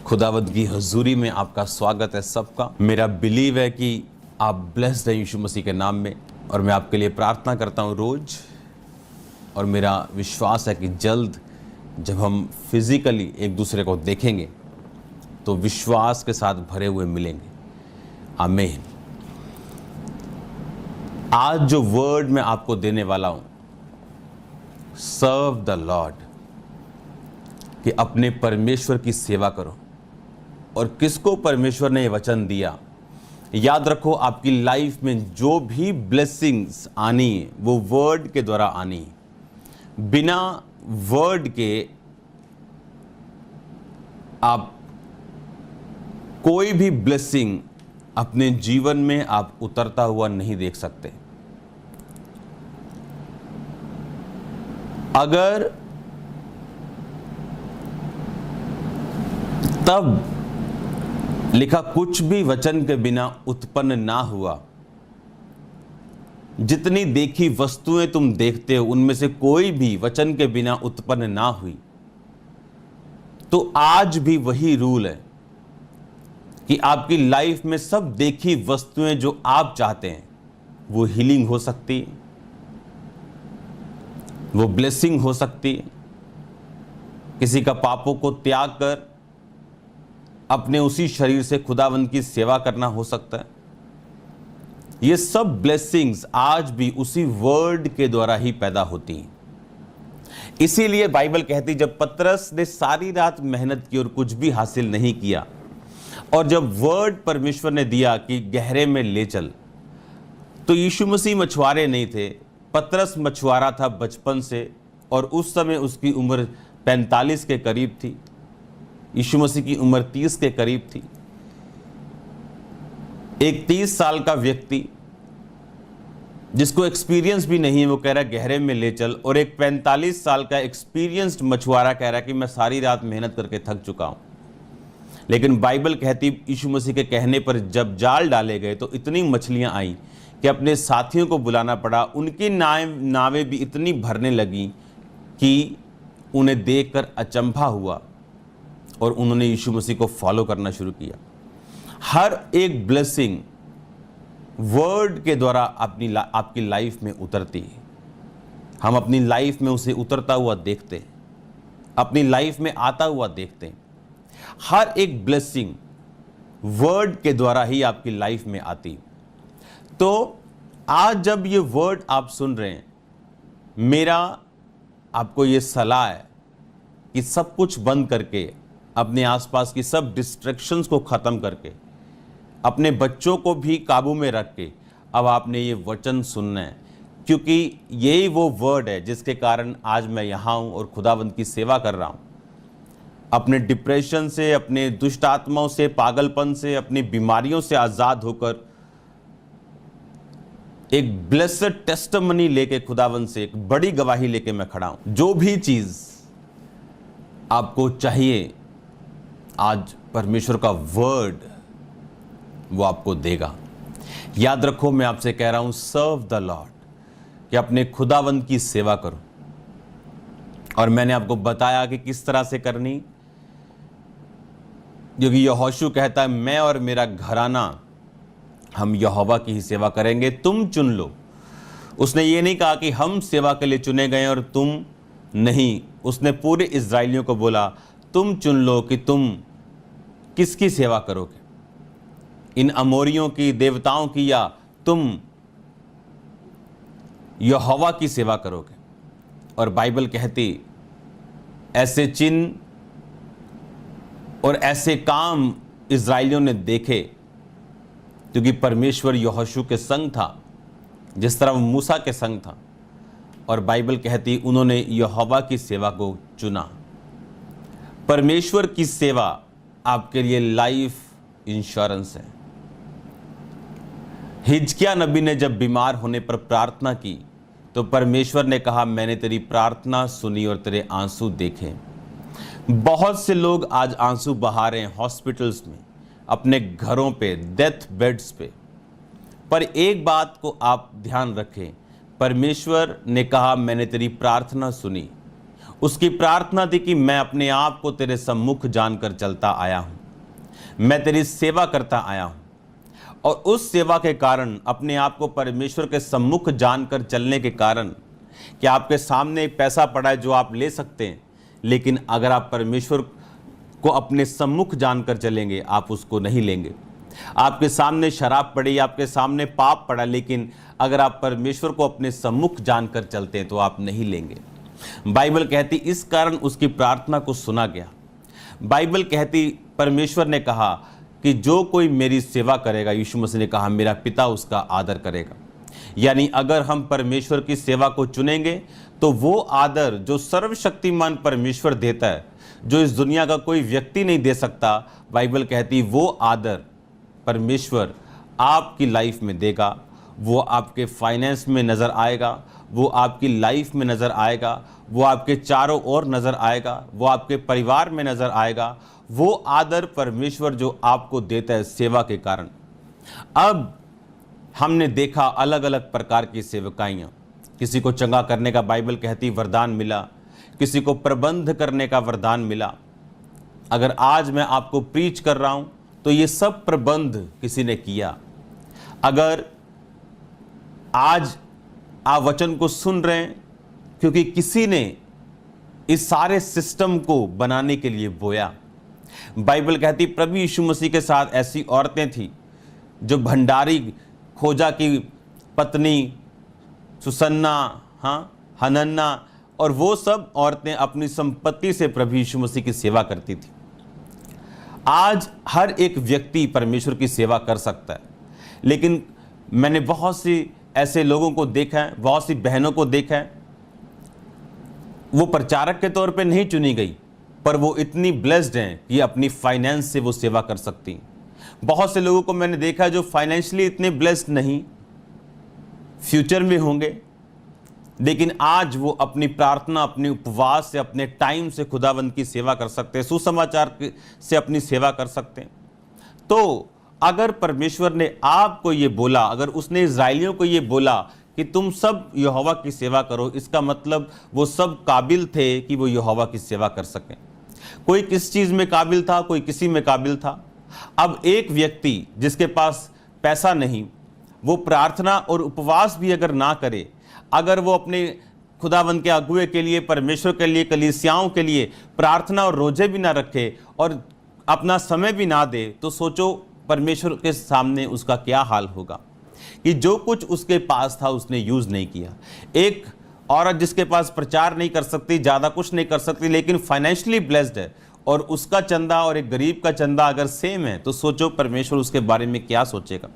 खुदावंद की हजूरी में आपका स्वागत है सबका। मेरा बिलीव है कि आप ब्लेस्ड हैं यीशु मसीह के नाम में, और मैं आपके लिए प्रार्थना करता हूँ रोज। और मेरा विश्वास है कि जल्द जब हम फिजिकली एक दूसरे को देखेंगे तो विश्वास के साथ भरे हुए मिलेंगे। आमीन। आज जो वर्ड मैं आपको देने वाला हूं, सर्व द लॉर्ड, कि अपने परमेश्वर की सेवा करो। और किसको परमेश्वर ने यह वचन दिया, याद रखो, आपकी लाइफ में जो भी ब्लेसिंग्स आनी है वो वर्ड के द्वारा आनी है। बिना वर्ड के आप कोई भी ब्लेसिंग अपने जीवन में आप उतरता हुआ नहीं देख सकते। अगर तब लिखा कुछ भी वचन के बिना उत्पन्न ना हुआ, जितनी देखी वस्तुएं तुम देखते हो उनमें से कोई भी वचन के बिना उत्पन्न ना हुई, तो आज भी वही रूल है कि आपकी लाइफ में सब देखी वस्तुएं जो आप चाहते हैं वो हीलिंग हो सकती है, वो ब्लेसिंग हो सकती है। किसी का पापों को त्याग कर अपने उसी शरीर से खुदावंद की सेवा करना हो सकता है। ये सब ब्लेसिंग्स आज भी उसी वर्ड के द्वारा ही पैदा होती हैं। इसीलिए बाइबल कहती, जब पतरस ने सारी रात मेहनत की और कुछ भी हासिल नहीं किया, और जब वर्ड परमेश्वर ने दिया कि गहरे में ले चल, तो यीशु मसीह मछुआरे नहीं थे, पतरस मछुआरा था बचपन से, और उस समय उसकी उम्र 45 के करीब थी। यीशु मसीह की उम्र 30 के करीब थी। एक 30 साल का व्यक्ति जिसको एक्सपीरियंस भी नहीं है, वो कह रहा है गहरे में ले चल, और एक 45 साल का एक्सपीरियंस्ड मछुआरा कह रहा है कि मैं सारी रात मेहनत करके थक चुका हूं। लेकिन बाइबल कहती, यीशु मसीह के कहने पर जब जाल डाले गए तो इतनी मछलियां आई कि अपने साथियों को बुलाना पड़ा। उनकी नावें भी इतनी भरने लगी कि उन्हें देखकर अचंभा हुआ, और उन्होंने यीशु मसीह को फॉलो करना शुरू किया। हर एक ब्लेसिंग वर्ड के द्वारा आपकी लाइफ में उतरती है। हम अपनी लाइफ में उसे उतरता हुआ देखते हैं, अपनी लाइफ में आता हुआ देखते हैं। हर एक ब्लेसिंग वर्ड के द्वारा ही आपकी लाइफ में आती। तो आज जब ये वर्ड आप सुन रहे हैं, मेरा आपको ये सलाह है कि सब कुछ बंद करके, अपने आसपास की सब डिस्ट्रैक्शंस को ख़त्म करके, अपने बच्चों को भी काबू में रख के अब आपने ये वचन सुनना है, क्योंकि यही वो वर्ड है जिसके कारण आज मैं यहाँ हूँ और खुदावंद की सेवा कर रहा हूँ। अपने डिप्रेशन से, अपने दुष्ट आत्माओं से, पागलपन से, अपनी बीमारियों से आज़ाद होकर एक ब्लेस्ड टेस्टिमनी लेके, खुदावंद से एक बड़ी गवाही लेके मैं खड़ा हूं। जो भी चीज आपको चाहिए, आज परमेश्वर का वर्ड वो आपको देगा। याद रखो, मैं आपसे कह रहा हूं, सर्व द लॉर्ड, कि अपने खुदावंद की सेवा करो। और मैंने आपको बताया कि किस तरह से करनी, क्योंकि यहोशू कहता है, मैं और मेरा घराना हम यहोवा की ही सेवा करेंगे, तुम चुन लो। उसने ये नहीं कहा कि हम सेवा के लिए चुने गए और तुम नहीं। उसने पूरे इज़राइलियों को बोला, तुम चुन लो कि तुम किसकी सेवा करोगे, इन अमोरियों की, देवताओं की, या तुम यहोवा की सेवा करोगे। और बाइबल कहती, ऐसे चिन्ह और ऐसे काम इज़राइलियों ने देखे, क्योंकि परमेश्वर यहोशू के संग था, जिस तरह वो मूसा के संग था। और बाइबल कहती, उन्होंने यहोवा की सेवा को चुना। परमेश्वर की सेवा आपके लिए लाइफ इंश्योरेंस है। हिजकिय्याह नबी ने जब बीमार होने पर प्रार्थना की, तो परमेश्वर ने कहा, मैंने तेरी प्रार्थना सुनी और तेरे आंसू देखे। बहुत से लोग आज आंसू बहा रहे हैं हॉस्पिटल्स में, अपने घरों पे, डेथ बेड्स पे। पर एक बात को आप ध्यान रखें, परमेश्वर ने कहा, मैंने तेरी प्रार्थना सुनी। उसकी प्रार्थना थी कि मैं अपने आप को तेरे सम्मुख जानकर चलता आया हूँ, मैं तेरी सेवा करता आया हूँ। और उस सेवा के कारण, अपने आप को परमेश्वर के सम्मुख जानकर चलने के कारण, कि आपके सामने एक पैसा पड़ा है जो आप ले सकते हैं, लेकिन अगर आप परमेश्वर को अपने सम्मुख जानकर चलेंगे आप उसको नहीं लेंगे। आपके सामने शराब पड़ी, आपके सामने पाप पड़ा, लेकिन अगर आप परमेश्वर को अपने सम्मुख जानकर चलते हैं तो आप नहीं लेंगे। बाइबल कहती इस कारण उसकी प्रार्थना को सुना गया। बाइबल कहती परमेश्वर ने कहा कि जो कोई मेरी सेवा करेगा, यीशु मसीह ने कहा मेरा पिता उसका आदर करेगा। यानी अगर हम परमेश्वर की सेवा को चुनेंगे तो वो आदर जो सर्वशक्तिमान परमेश्वर देता है, जो इस दुनिया का कोई व्यक्ति नहीं दे सकता, बाइबल कहती वो आदर परमेश्वर आपकी लाइफ में देगा। वो आपके फाइनेंस में नज़र आएगा, वो आपकी लाइफ में नज़र आएगा, वो आपके चारों ओर नज़र आएगा, वो आपके परिवार में नज़र आएगा। वो आदर परमेश्वर जो आपको देता है सेवा के कारण। अब हमने देखा अलग अलग प्रकार की सेवकाइयाँ। किसी को चंगा करने का बाइबल कहती वरदान मिला, किसी को प्रबंध करने का वरदान मिला। अगर आज मैं आपको प्रीच कर रहा हूँ तो ये सब प्रबंध किसी ने किया। अगर आज आप वचन को सुन रहे हैं क्योंकि किसी ने इस सारे सिस्टम को बनाने के लिए बोया। बाइबल कहती प्रभु यीशु मसीह के साथ ऐसी औरतें थी जो भंडारी खोजा की पत्नी सुसन्ना, हनन्ना, और वो सब औरतें अपनी संपत्ति से प्रभु यीशु मसीह की सेवा करती थी। आज हर एक व्यक्ति परमेश्वर की सेवा कर सकता है, लेकिन मैंने बहुत सी ऐसे लोगों को देखा है, बहुत सी बहनों को देखा है, वो प्रचारक के तौर पे नहीं चुनी गई, पर वो इतनी ब्लेस्ड हैं कि अपनी फाइनेंस से वो सेवा कर सकती हैं। बहुत से लोगों को मैंने देखा जो फाइनेंशियली इतने ब्लेस्ड नहीं, फ्यूचर में होंगे, लेकिन आज वो अपनी प्रार्थना, अपने उपवास से, अपने टाइम से खुदावंद की सेवा कर सकते हैं, सुसमाचार से अपनी सेवा कर सकते हैं। तो अगर परमेश्वर ने आपको ये बोला, अगर उसने इज़राइलियों को ये बोला कि तुम सब यहोवा की सेवा करो, इसका मतलब वो सब काबिल थे कि वो यहोवा की सेवा कर सकें। कोई किस चीज़ में काबिल था, कोई किसी में काबिल था। अब एक व्यक्ति जिसके पास पैसा नहीं, वो प्रार्थना और उपवास भी अगर ना करे, अगर वो अपने खुदावंद के अगुए के लिए, परमेश्वर के लिए, कलीसियाओं के लिए प्रार्थना और रोजे भी ना रखे और अपना समय भी ना दे, तो सोचो परमेश्वर के सामने उसका क्या हाल होगा कि जो कुछ उसके पास था उसने यूज़ नहीं किया। एक औरत जिसके पास प्रचार नहीं कर सकती, ज़्यादा कुछ नहीं कर सकती, लेकिन फाइनेंशियली ब्लेस्ड है, और उसका चंदा और एक गरीब का चंदा अगर सेम है, तो सोचो परमेश्वर उसके बारे में क्या सोचेगा।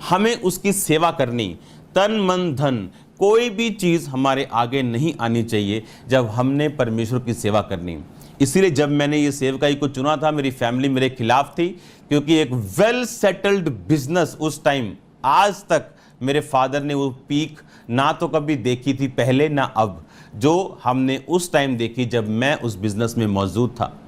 हमें उसकी सेवा करनी, तन मन धन कोई भी चीज़ हमारे आगे नहीं आनी चाहिए जब हमने परमेश्वर की सेवा करनी। इसीलिए जब मैंने ये सेवकाई को चुना था, मेरी फैमिली मेरे खिलाफ थी, क्योंकि एक वेल सेटल्ड बिजनेस उस टाइम, आज तक मेरे फादर ने वो पीक ना तो कभी देखी थी पहले ना अब, जो हमने उस टाइम देखी जब मैं उस बिजनेस में मौजूद था।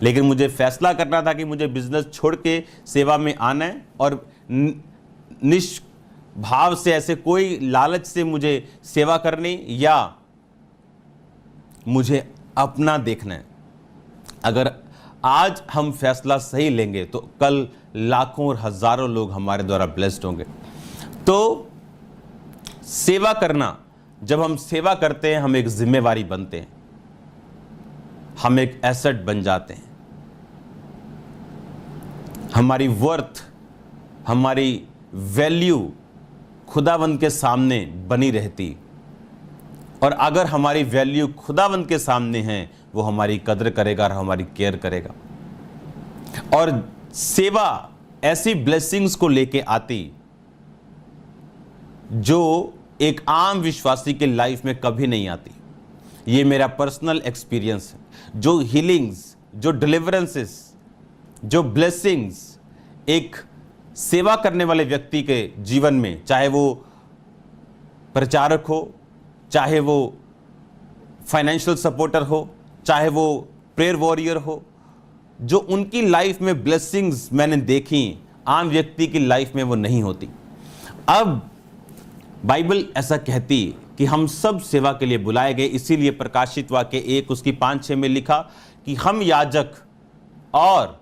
लेकिन मुझे फैसला करना था कि मुझे बिजनेस छोड़ के सेवा में आना है, और निष्भाव से, ऐसे कोई लालच से मुझे सेवा करनी या मुझे अपना देखना है। अगर आज हम फैसला सही लेंगे तो कल लाखों और हजारों लोग हमारे द्वारा ब्लेस्ड होंगे। तो सेवा करना, जब हम सेवा करते हैं हम एक जिम्मेवारी बनते हैं, हम एक एसेट बन जाते हैं। हमारी वर्थ, हमारी वैल्यू खुदावंद के सामने बनी रहती, और अगर हमारी वैल्यू खुदावंद के सामने है, वो हमारी कदर करेगा और हमारी केयर करेगा। और सेवा ऐसी ब्लेसिंग्स को लेके आती जो एक आम विश्वासी के लाइफ में कभी नहीं आती। ये मेरा पर्सनल एक्सपीरियंस है। जो हीलिंग्स, जो डिलीवरेंसेस, जो ब्लेसिंग्स एक सेवा करने वाले व्यक्ति के जीवन में, चाहे वो प्रचारक हो, चाहे वो फाइनेंशियल सपोर्टर हो, चाहे वो प्रेयर वॉरियर हो, जो उनकी लाइफ में ब्लेसिंग्स मैंने देखी, आम व्यक्ति की लाइफ में वो नहीं होती। अब बाइबल ऐसा कहती कि हम सब सेवा के लिए बुलाए गए। इसीलिए प्रकाशित वाक्य 1 उसकी 5-6 में लिखा कि हम याजक और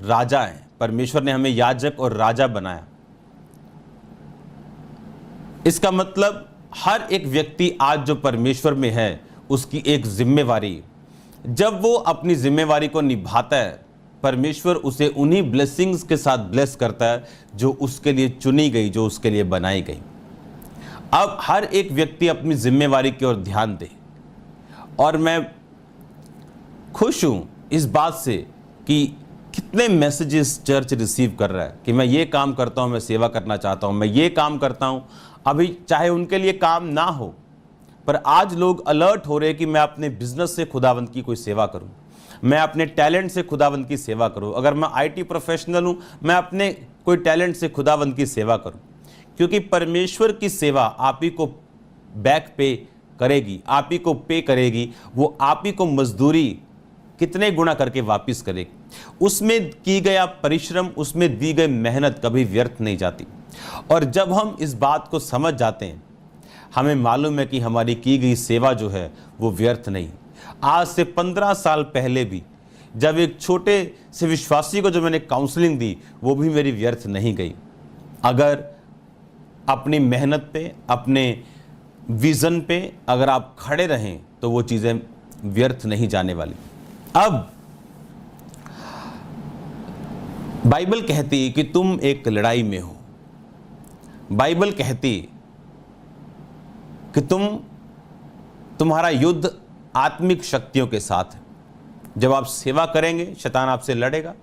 राजा हैं। परमेश्वर ने हमें याजक और राजा बनाया। इसका मतलब हर एक व्यक्ति आज जो परमेश्वर में है उसकी एक जिम्मेवारी, जब वो अपनी जिम्मेवारी को निभाता है, परमेश्वर उसे उन्हीं ब्लेसिंग्स के साथ ब्लेस करता है जो उसके लिए चुनी गई, जो उसके लिए बनाई गई। अब हर एक व्यक्ति अपनी जिम्मेवारी की ओर ध्यान दे। और मैं खुश हूं इस बात से कि कितने मैसेजेस चर्च रिसीव कर रहा है कि मैं ये काम करता हूं, मैं सेवा करना चाहता हूं, मैं ये काम करता हूं। अभी चाहे उनके लिए काम ना हो, पर आज लोग अलर्ट हो रहे हैं कि मैं अपने बिजनेस से खुदावंद की कोई सेवा करूं, मैं अपने टैलेंट से खुदावंद की सेवा करूं। अगर मैं आईटी प्रोफेशनल हूं, मैं अपने कोई टैलेंट से खुदावंद की सेवा करूं, क्योंकि परमेश्वर की सेवा आप ही को बैक पे करेगी, आप ही को पे करेगी। वो आप ही को मजदूरी कितने गुना करके वापस करेगी। उसमें की गया परिश्रम, उसमें दी गई मेहनत कभी व्यर्थ नहीं जाती। और जब हम इस बात को समझ जाते हैं, हमें मालूम है कि हमारी की गई सेवा जो है वो व्यर्थ नहीं। आज से 15 साल पहले भी जब एक छोटे से विश्वासी को जो मैंने काउंसलिंग दी, वो भी मेरी व्यर्थ नहीं गई। अगर अपनी मेहनत पे, अपने विजन पे अगर आप खड़े रहें तो वो चीज़ें व्यर्थ नहीं जाने वाली। अब बाइबल कहती है कि तुम एक लड़ाई में हो। बाइबल कहती कि तुम्हारा युद्ध आत्मिक शक्तियों के साथ है। जब आप सेवा करेंगे, शैतान आपसे लड़ेगा।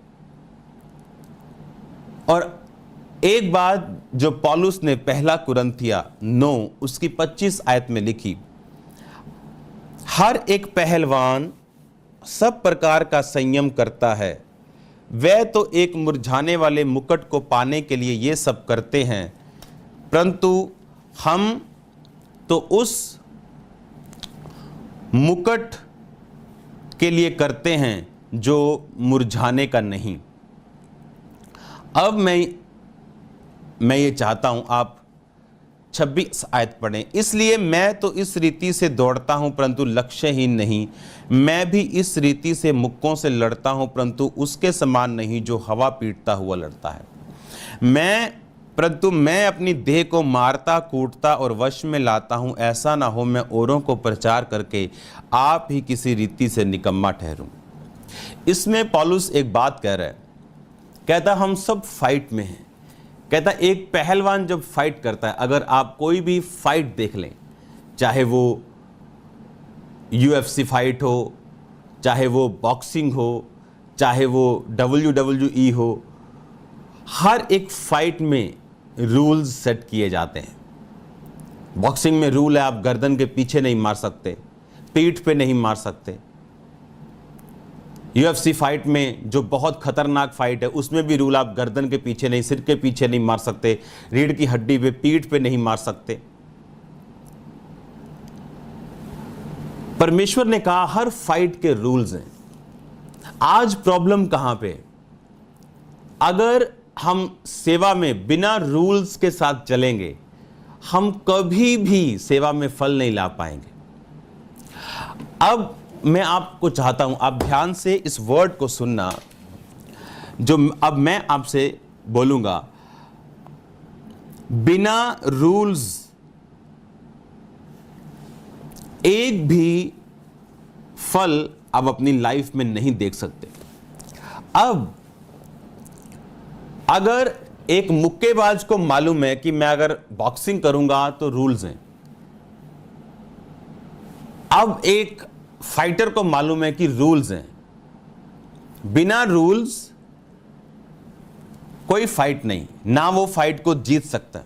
और एक बात जो पौलुस ने पहला कुरिन्थिया 9 उसकी 25 आयत में लिखी, हर एक पहलवान सब प्रकार का संयम करता है। वह तो एक मुरझाने वाले मुकुट को पाने के लिए ये सब करते हैं, परंतु हम तो उस मुकुट के लिए करते हैं जो मुरझाने का नहीं। अब मैं ये चाहता हूं आप 26 आयत पढ़ें। इसलिए मैं तो इस रीति से दौड़ता हूं परंतु लक्ष्यहीन नहीं, मैं भी इस रीति से मुक्कों से लड़ता हूं परंतु उसके समान नहीं जो हवा पीटता हुआ लड़ता है। परंतु मैं अपनी देह को मारता कूटता और वश में लाता हूं, ऐसा ना हो मैं औरों को प्रचार करके आप ही किसी रीति से निकम्मा ठहरूं। इसमें पौलुस एक बात कह रहा है, कहता हम सब फाइट में हैं। कहता एक पहलवान जब फाइट करता है, अगर आप कोई भी फाइट देख लें, चाहे वो UFC फाइट हो, चाहे वो बॉक्सिंग हो, चाहे वो WWE हो, हर एक फाइट में रूल्स सेट किए जाते हैं। बॉक्सिंग में रूल है, आप गर्दन के पीछे नहीं मार सकते, पीठ पे नहीं मार सकते। UFC फाइट में जो बहुत खतरनाक फाइट है, उसमें भी रूल, आप गर्दन के पीछे नहीं, सिर के पीछे नहीं मार सकते, रीढ़ की हड्डी पे, पीठ पे नहीं मार सकते। परमेश्वर ने कहा हर फाइट के रूल्स हैं। आज प्रॉब्लम कहां पे? अगर हम सेवा में बिना रूल्स के साथ चलेंगे, हम कभी भी सेवा में फल नहीं ला पाएंगे। अब मैं आपको चाहता हूं, आप ध्यान से इस वर्ड को सुनना जो अब मैं आपसे बोलूंगा। बिना रूल्स एक भी फल आप अपनी लाइफ में नहीं देख सकते। अब अगर एक मुक्केबाज को मालूम है कि मैं अगर बॉक्सिंग करूंगा तो रूल्स हैं, अब एक फाइटर को मालूम है कि रूल्स हैं, बिना रूल्स कोई फाइट नहीं, ना वो फाइट को जीत सकता।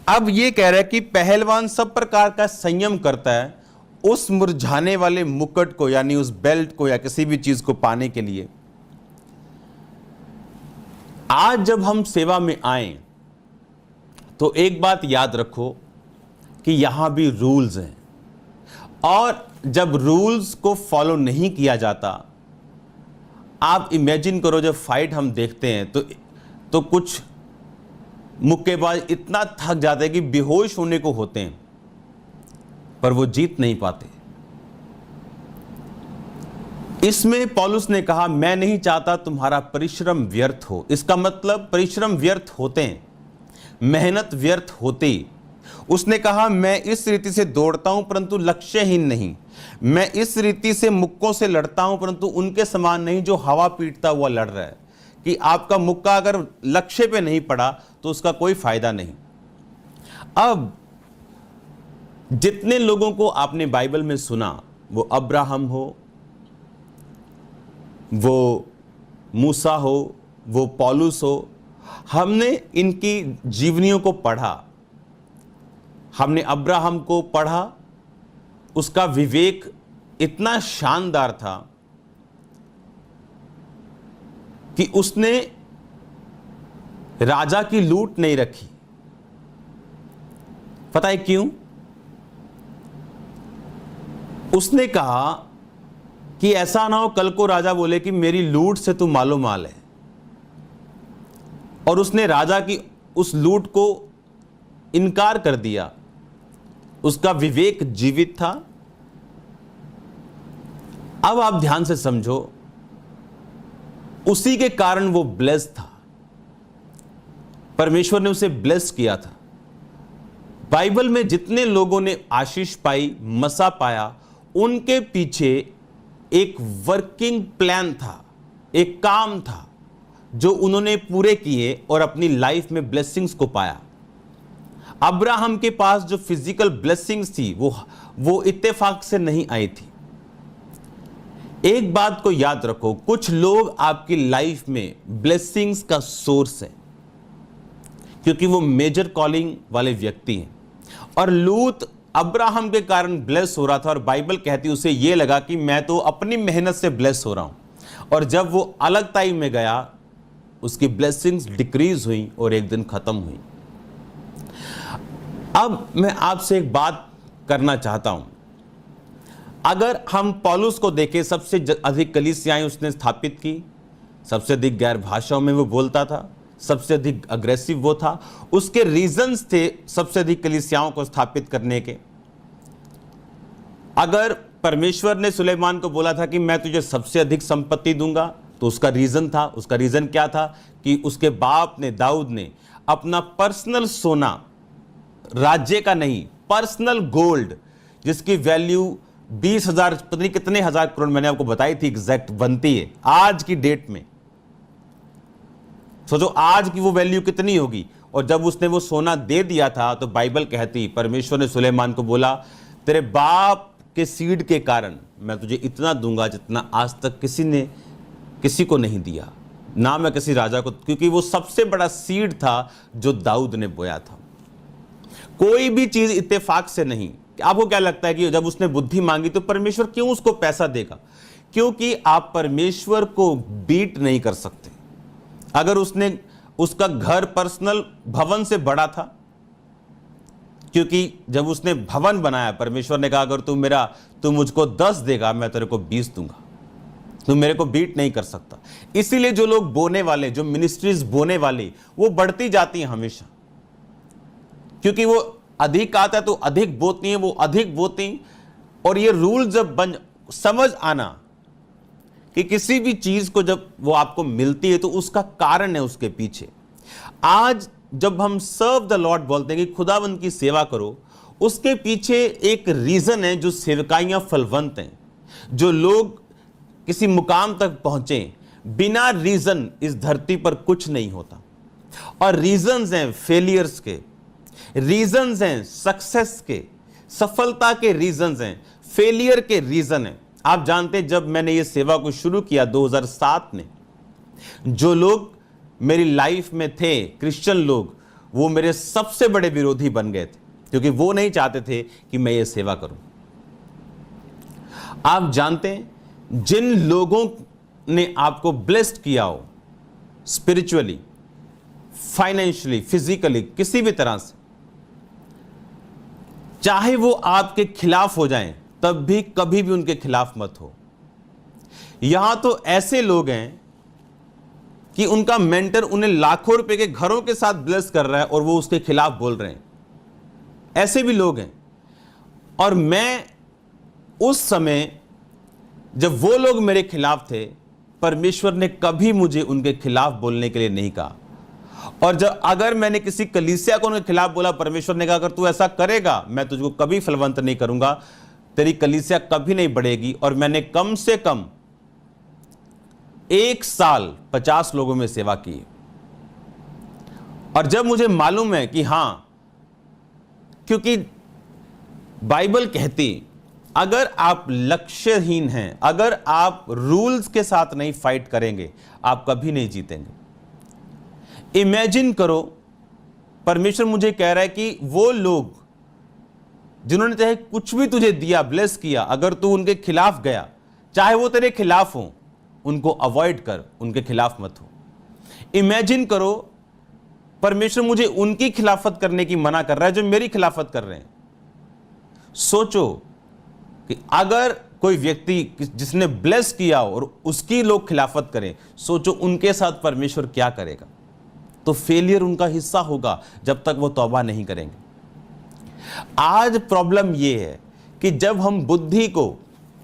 अब ये कह रहा है कि पहलवान सब प्रकार का संयम करता है उस मुरझाने वाले मुकुट को, यानी उस बेल्ट को या किसी भी चीज को पाने के लिए। आज जब हम सेवा में आए तो एक बात याद रखो कि यहां भी रूल्स हैं, और जब रूल्स को फॉलो नहीं किया जाता, आप इमेजिन करो जब फाइट हम देखते हैं तो कुछ मुक्केबाज इतना थक जाते हैं कि बेहोश होने को होते हैं। पर वो जीत नहीं पाते। इसमें पौलुस ने कहा, मैं नहीं चाहता तुम्हारा परिश्रम व्यर्थ हो। इसका मतलब परिश्रम व्यर्थ होते हैं, मेहनत व्यर्थ होती। उसने कहा, मैं इस रीति से दौड़ता हूं परंतु लक्ष्यहीन नहीं, मैं इस रीति से मुक्कों से लड़ता हूं परंतु उनके समान नहीं जो हवा पीटता हुआ लड़ रहा है। कि आपका मुक्का अगर लक्ष्य पे नहीं पड़ा तो उसका कोई फायदा नहीं। अब जितने लोगों को आपने बाइबल में सुना, वो अब्राहम हो, वो मूसा हो, वो पौलुस हो, हमने इनकी जीवनियों को पढ़ा। हमने अब्राहम को पढ़ा, उसका विवेक इतना शानदार था कि उसने राजा की लूट नहीं रखी। पता है क्यों? उसने कहा कि ऐसा ना हो कल को राजा बोले कि मेरी लूट से तू मालो माल है, और उसने राजा की उस लूट को इनकार कर दिया। उसका विवेक जीवित था। अब आप ध्यान से समझो, उसी के कारण वो ब्लेस था, परमेश्वर ने उसे ब्लेस किया था। बाइबल में जितने लोगों ने आशीष पाई, मसा पाया, उनके पीछे एक वर्किंग प्लान था, एक काम था जो उन्होंने पूरे किए और अपनी लाइफ में ब्लेसिंग्स को पाया। अब्राहम के पास जो फिजिकल ब्लेसिंग्स थी वो इत्तेफाक से नहीं आई थी। एक बात को याद रखो, कुछ लोग आपकी लाइफ में ब्लेसिंग्स का सोर्स है क्योंकि वो मेजर कॉलिंग वाले व्यक्ति हैं। और लूत अब्राहम के कारण ब्लेस हो रहा था, और बाइबल कहती उसे ये लगा कि मैं तो अपनी मेहनत से ब्लेस हो रहा हूं। और जब वो अलगताई में गया, उसकी ब्लेसिंग्स डिक्रीज हुई और एक दिन खत्म हुई। अब मैं आपसे एक बात करना चाहता हूं। अगर हम पौलुस को देखें, सबसे अधिक कलीसियाएं उसने स्थापित की, सबसे अधिक गैर भाषाओं में वो बोलता था, सबसे अधिक अग्रेसिव वो था। उसके रीजंस थे सबसे अधिक कलीसियाओं को स्थापित करने के। अगर परमेश्वर ने सुलेमान को बोला था कि मैं तुझे सबसे अधिक संपत्ति दूंगा, तो उसका रीजन था। उसका रीजन क्या था? कि उसके बाप ने, दाऊद ने, अपना पर्सनल सोना, राज्य का नहीं, पर्सनल गोल्ड, जिसकी वैल्यू 20,000 पता नहीं कितने हजार करोड़, मैंने आपको बताई थी, एग्जैक्ट बनती है आज की डेट में। सोचो आज की वो वैल्यू कितनी होगी। और जब उसने वो सोना दे दिया था, तो बाइबल कहती, परमेश्वर ने सुलेमान को बोला, तेरे बाप के सीड के कारण मैं तुझे इतना दूंगा जितना आज तक किसी को नहीं दिया, ना मैं किसी राजा को, क्योंकि वो सबसे बड़ा सीड था जो दाऊद ने बोया था। कोई भी चीज इत्तेफाक से नहीं। आपको क्या लगता है कि जब उसने बुद्धि मांगी तो परमेश्वर क्यों उसको पैसा देगा? क्योंकि आप परमेश्वर को बीट नहीं कर सकते। अगर उसका घर पर्सनल भवन से बड़ा था, क्योंकि जब उसने भवन बनाया, परमेश्वर ने कहा अगर तू मुझको 10 देगा, मैं तेरे को 20 दूंगा, तू मेरे को बीट नहीं कर सकता। इसीलिए जो लोग बोने वाले, जो मिनिस्ट्रीज बोने वाली, वो बढ़ती जाती हैं हमेशा, क्योंकि वो अधिक आता है तो अधिक बोती हैं, वो अधिक बोती। और ये रूल जब समझ आना कि किसी भी चीज को जब वो आपको मिलती है तो उसका कारण है उसके पीछे। आज जब हम सर्व द लॉर्ड बोलते हैं कि खुदावंद की सेवा करो, उसके पीछे एक रीजन है जो सेवकाइयां फलवंत हैं, जो लोग किसी मुकाम तक पहुंचे। बिना रीजन इस धरती पर कुछ नहीं होता। और रीजंस हैं फेलियर्स के, रीजंस हैं सक्सेस के, सफलता के रीजंस हैं, फेलियर के रीजन हैं। आप जानते हैं, जब मैंने ये सेवा को शुरू किया 2007 में, जो लोग मेरी लाइफ में थे, क्रिश्चियन लोग, वो मेरे सबसे बड़े विरोधी बन गए थे, क्योंकि वो नहीं चाहते थे कि मैं ये सेवा करूं। आप जानते हैं, जिन लोगों ने आपको ब्लेस्ड किया हो, स्पिरिचुअली, फाइनेंशियली, फिजिकली, किसी भी तरह से, चाहे वो आपके खिलाफ हो जाएं, तब भी कभी भी उनके खिलाफ मत हो। यहां तो ऐसे लोग हैं कि उनका मेंटर उन्हें लाखों रुपए के घरों के साथ ब्लेस कर रहा है और वो उसके खिलाफ बोल रहे हैं। ऐसे भी लोग हैं। और मैं उस समय जब वो लोग मेरे खिलाफ थे, परमेश्वर ने कभी मुझे उनके खिलाफ बोलने के लिए नहीं कहा। और जब अगर मैंने किसी कलीसिया को उनके खिलाफ बोला, परमेश्वर ने कहा अगर तू ऐसा करेगा मैं तुझको कभी फलवंत नहीं करूंगा, तेरी कलीसिया कभी नहीं बढ़ेगी। और मैंने कम से कम 1 साल 50 लोगों में सेवा की। और जब मुझे मालूम है कि हां, क्योंकि बाइबल कहती अगर आप लक्ष्यहीन हैं, अगर आप रूल्स के साथ नहीं फाइट करेंगे, आप कभी नहीं जीतेंगे। इमेजिन करो, परमेश्वर मुझे कह रहा है कि वो लोग जिन्होंने चाहे कुछ भी तुझे दिया, ब्लेस किया, अगर तू उनके खिलाफ गया, चाहे वो तेरे खिलाफ हो, उनको अवॉइड कर, उनके खिलाफ मत हो। इमेजिन करो, परमेश्वर मुझे उनकी खिलाफत करने की मना कर रहा है जो मेरी खिलाफत कर रहे हैं। सोचो कि अगर कोई व्यक्ति जिसने ब्लेस किया हो और उसकी लोग खिलाफत करें, सोचो उनके साथ परमेश्वर क्या करेगा। तो फेलियर उनका हिस्सा होगा जब तक वो तौबा नहीं करेंगे। आज प्रॉब्लम ये है कि जब हम बुद्धि को,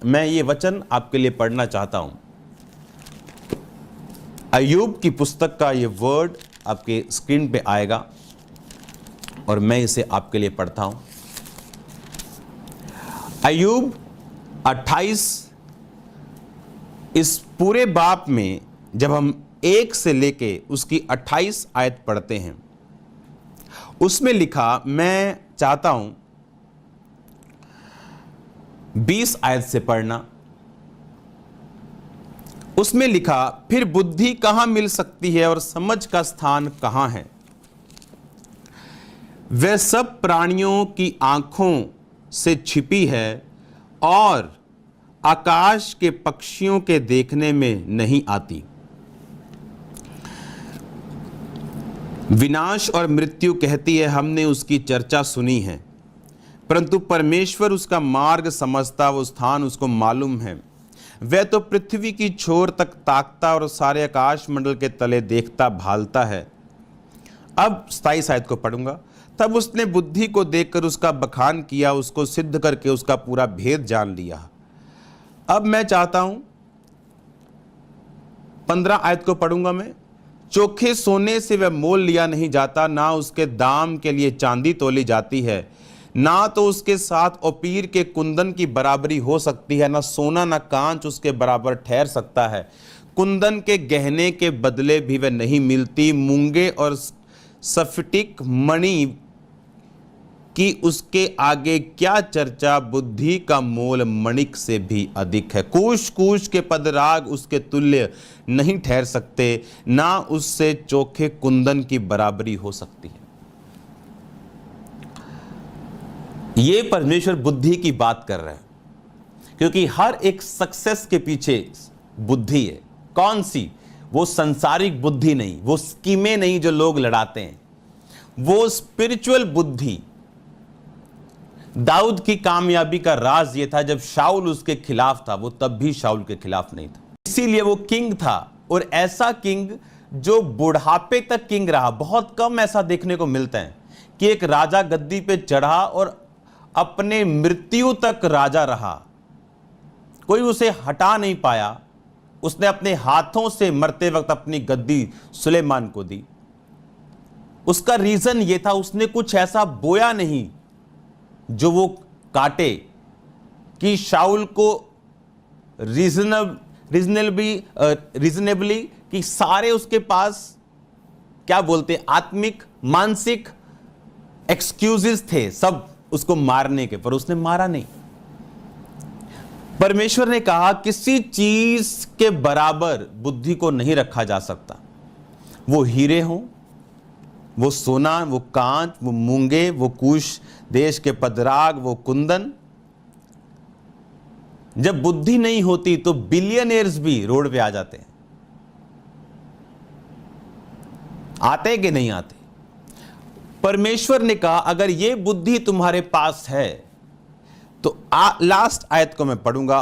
मैं ये वचन आपके लिए पढ़ना चाहता हूं, अय्यूब की पुस्तक का ये वर्ड आपके स्क्रीन पे आएगा और मैं इसे आपके लिए पढ़ता हूं। अय्यूब 28, इस पूरे बाप में जब हम 1 से लेके उसकी 28 आयत पढ़ते हैं, उसमें लिखा, मैं चाहता हूं 20 आयत से पढ़ना। उसमें लिखा, फिर बुद्धि कहां मिल सकती है और समझ का स्थान कहां है? वह सब प्राणियों की आंखों से छिपी है और आकाश के पक्षियों के देखने में नहीं आती। विनाश और मृत्यु कहती है हमने उसकी चर्चा सुनी है, परंतु परमेश्वर उसका मार्ग समझता, वो स्थान उसको मालूम है। वह तो पृथ्वी की छोर तक ताकता और सारे आकाश मंडल के तले देखता भालता है। अब 27 आयत को पढ़ूंगा। तब उसने बुद्धि को देखकर उसका बखान किया, उसको सिद्ध करके उसका पूरा भेद जान लिया। अब मैं चाहता हूं 15 आयत को पढ़ूंगा मैं। चोखे सोने से वह मोल लिया नहीं जाता, ना उसके दाम के लिए चांदी तोली जाती है, ना तो उसके साथ ओपीर के कुंदन की बराबरी हो सकती है, ना सोना ना कांच उसके बराबर ठहर सकता है। कुंदन के गहने के बदले भी वह नहीं मिलती, मूंगे और सफटिक मणि कि उसके आगे क्या चर्चा, बुद्धि का मोल मणिक से भी अधिक है। कूश कूश के पदराग उसके तुल्य नहीं ठहर सकते, ना उससे चोखे कुंदन की बराबरी हो सकती है। ये परमेश्वर बुद्धि की बात कर रहा है, क्योंकि हर एक सक्सेस के पीछे बुद्धि है। कौन सी? वो संसारिक बुद्धि नहीं, वो स्कीमें नहीं जो लोग लड़ाते हैं, वो स्पिरिचुअल बुद्धि। दाऊद की कामयाबी का राज ये था, जब शाऊल उसके खिलाफ था, वो तब भी शाऊल के खिलाफ नहीं था, इसीलिए वो किंग था। और ऐसा किंग जो बुढ़ापे तक किंग रहा। बहुत कम ऐसा देखने को मिलता है कि एक राजा गद्दी पे चढ़ा और अपने मृत्यु तक राजा रहा, कोई उसे हटा नहीं पाया। उसने अपने हाथों से मरते वक्त अपनी गद्दी सुलेमान को दी। उसका रीजन यह था, उसने कुछ ऐसा बोया नहीं जो वो काटे, कि शाऊल को रीजनेबली कि सारे उसके पास क्या बोलते, आत्मिक मानसिक एक्सक्यूजेस थे सब उसको मारने के, पर उसने मारा नहीं। परमेश्वर ने कहा किसी चीज के बराबर बुद्धि को नहीं रखा जा सकता। वो हीरे हो, वो सोना, वो कांच, वो मूंगे, वो कूश देश के पदराग, वो कुंदन। जब बुद्धि नहीं होती तो बिलियनियर्स भी रोड पे आ जाते हैं। आते कि नहीं आते? परमेश्वर ने कहा अगर ये बुद्धि तुम्हारे पास है तो लास्ट आयत को मैं पढ़ूंगा।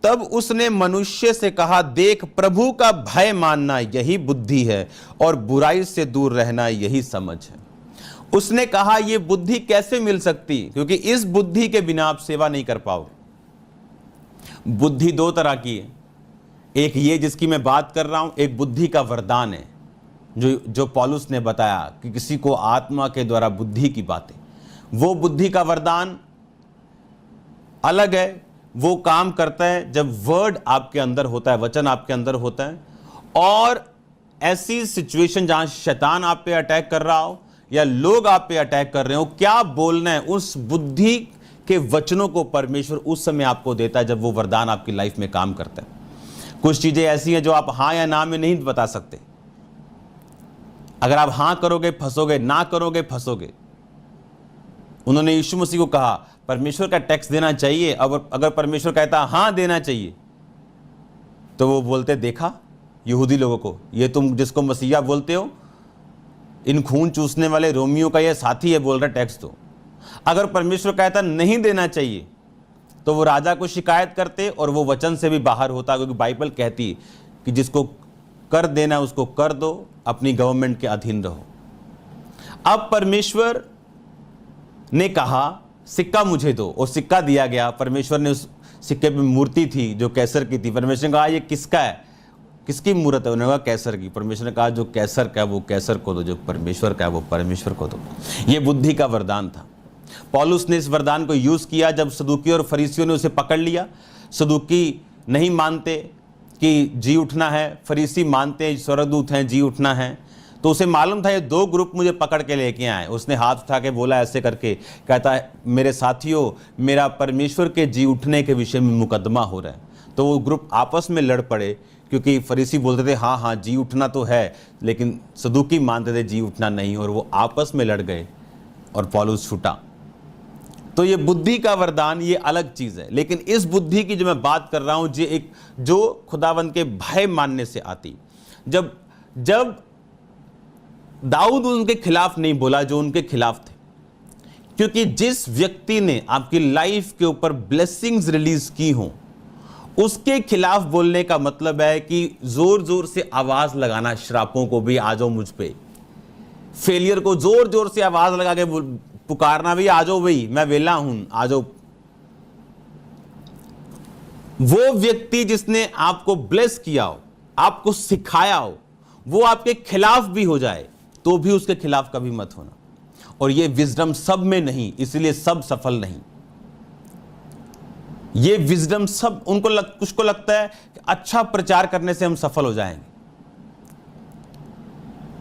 तब उसने मनुष्य से कहा, देख प्रभु का भय मानना यही बुद्धि है और बुराई से दूर रहना यही समझ है। उसने कहा ये बुद्धि कैसे मिल सकती, क्योंकि इस बुद्धि के बिना आप सेवा नहीं कर पाओगे। बुद्धि दो तरह की है, एक ये जिसकी मैं बात कर रहा हूं, एक बुद्धि का वरदान है जो पौलुस ने बताया कि किसी को आत्मा के द्वारा बुद्धि की बातें, वो बुद्धि का वरदान अलग है। वो काम करता है जब वर्ड आपके अंदर होता है, वचन आपके अंदर होता है, और ऐसी सिचुएशन जहां शैतान आप पे अटैक कर रहा हो या लोग आप पे अटैक कर रहे हो, क्या बोलना है, उस बुद्धि के वचनों को परमेश्वर उस समय आपको देता है जब वो वरदान आपकी लाइफ में काम करता है। कुछ चीजें ऐसी हैं जो आप हां या ना में नहीं बता सकते। अगर आप हां करोगे फंसोगे, ना करोगे फंसोगे। उन्होंने यीशु मसीह को कहा परमेश्वर का टैक्स देना चाहिए, अब अगर परमेश्वर कहता हां देना चाहिए, तो वो बोलते देखा यहूदी लोगों को, ये तुम जिसको मसीहा बोलते हो, इन खून चूसने वाले रोमियो का ये साथी है, बोल रहा टैक्स दो। अगर परमेश्वर कहता नहीं देना चाहिए तो वो राजा को शिकायत करते और वो वचन से भी बाहर होता, क्योंकि बाइबल कहती है कि जिसको कर देना उसको कर दो, अपनी गवर्नमेंट के अधीन रहो। अब परमेश्वर ने कहा सिक्का मुझे दो, और सिक्का दिया गया। परमेश्वर ने उस सिक्के पे मूर्ति थी जो कैसर की थी। परमेश्वर ने कहा ये किसका है, किसकी मूर्त है? उन्होंने कहा कैसर की। परमेश्वर ने कहा जो कैसर का है वो कैसर को दो, जो परमेश्वर का है वो परमेश्वर को दो। ये बुद्धि का वरदान था। पौलुस ने इस वरदान को यूज किया जब सदूकी और फरीसियों ने उसे पकड़ लिया। सदूकी नहीं मानते कि जी उठना है, फरीसी मानते हैं स्वर्गदूत हैं, जी उठना है। तो उसे मालूम था ये दो ग्रुप मुझे पकड़ के लेके आए। उसने हाथ उठा के बोला ऐसे करके, कहता है मेरे साथियों, मेरा परमेश्वर के जी उठने के विषय में मुकदमा हो रहा है। तो वो ग्रुप आपस में लड़ पड़े, क्योंकि फरीसी बोलते थे हाँ हाँ जी उठना तो है, लेकिन सदूकी मानते थे जी उठना नहीं, और वो आपस में लड़ गए और पौलुस छूटा। तो ये बुद्धि का वरदान ये अलग चीज है, लेकिन इस बुद्धि की जो मैं बात कर रहा हूं जो खुदावंद के भय मानने से आती। जब दाऊद उनके खिलाफ नहीं बोला जो उनके खिलाफ थे, क्योंकि जिस व्यक्ति ने आपकी लाइफ के ऊपर ब्लेसिंग्स रिलीज की हो उसके खिलाफ बोलने का मतलब है कि जोर जोर से आवाज लगाना, श्रापों को भी आ जाओ मुझ पे, फेलियर को जोर जोर से आवाज लगा के पुकारना, भी आ जाओ भाई मैं वेला हूं, आ जाओ। वो व्यक्ति जिसने आपको ब्लेस किया हो, आपको सिखाया हो, वो आपके खिलाफ भी हो जाए तो भी उसके खिलाफ कभी मत होना। और ये विजडम सब में नहीं, इसलिए सब सफल नहीं। ये विजडम सब कुछ को लगता है कि अच्छा प्रचार करने से हम सफल हो जाएंगे।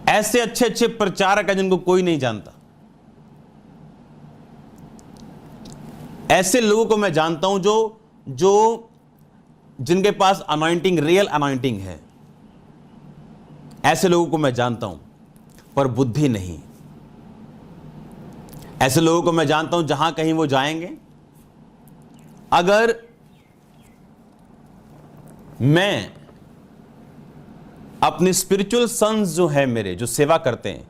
ऐसे अच्छे अच्छे प्रचारक हैं जिनको कोई नहीं जानता। ऐसे लोगों को मैं जानता हूं जो जिनके पास अनॉइंटिंग, रियल अनॉइंटिंग है। ऐसे लोगों को मैं जानता हूं, पर बुद्धि नहीं। ऐसे लोगों को मैं जानता हूं जहां कहीं वो जाएंगे, अगर मैं अपने स्पिरिचुअल सन्स जो है मेरे, जो सेवा करते हैं,